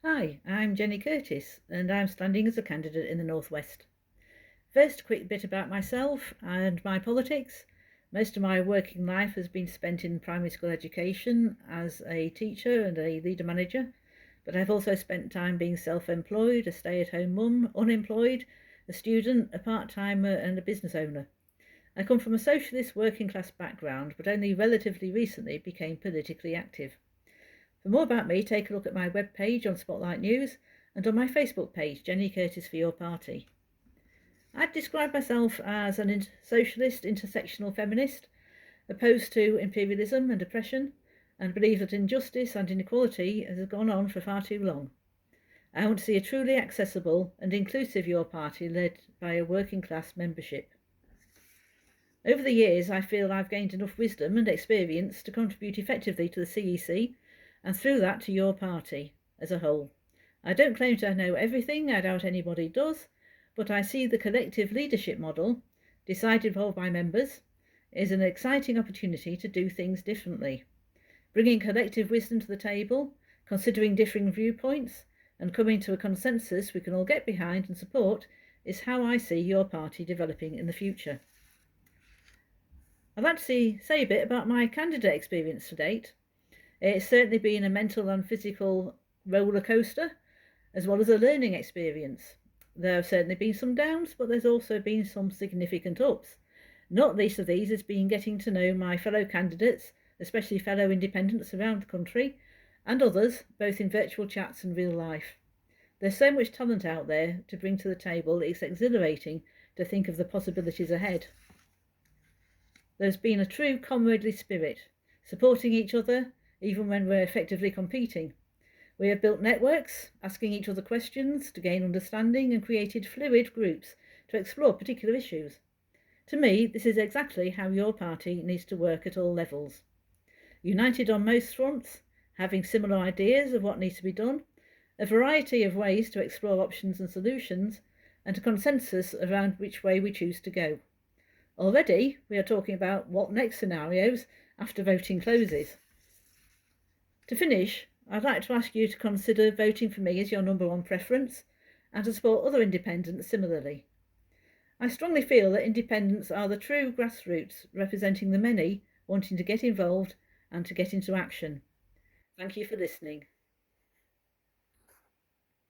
Hi, I'm Jenny Curtis, and I'm standing as a candidate in the North West. First, a quick bit about myself and my politics. Most of my working life has been spent in primary school education as a teacher and a leader manager, but I've also spent time being self-employed, a stay-at-home mum, unemployed, a student, a part-timer, and a business owner. I come from a socialist working class background, but only relatively recently became politically active. For more about me, take a look at my webpage on Spotlight News and on my Facebook page, Jenny Curtis for Your Party. I'd describe myself as an socialist intersectional feminist, opposed to imperialism and oppression, and believe that injustice and inequality has gone on for far too long. I want to see a truly accessible and inclusive Your Party led by a working class membership. Over the years, I feel I've gained enough wisdom and experience to contribute effectively to the CEC, and through that to your party as a whole. I don't claim to know everything, I doubt anybody does, but I see the collective leadership model, decided by members, is an exciting opportunity to do things differently. Bringing collective wisdom to the table, considering differing viewpoints, and coming to a consensus we can all get behind and support is how I see your party developing in the future. I'd like to say a bit about my candidate experience to date. It's certainly been a mental and physical roller coaster, as well as a learning experience. There have certainly been some downs, but there's also been some significant ups. Not least of these has been getting to know my fellow candidates, especially fellow independents around the country, and others, both in virtual chats and real life. There's so much talent out there to bring to the table, it's exhilarating to think of the possibilities ahead. There's been a true comradely spirit, supporting each other, even when we're effectively competing. We have built networks, asking each other questions to gain understanding, and created fluid groups to explore particular issues. To me, this is exactly how your party needs to work at all levels. United on most fronts, having similar ideas of what needs to be done, a variety of ways to explore options and solutions, and a consensus around which way we choose to go. Already, we are talking about what next scenarios after voting closes. To finish, I'd like to ask you to consider voting for me as your number one preference and to support other independents similarly. I strongly feel that independents are the true grassroots representing the many wanting to get involved and to get into action. Thank you for listening.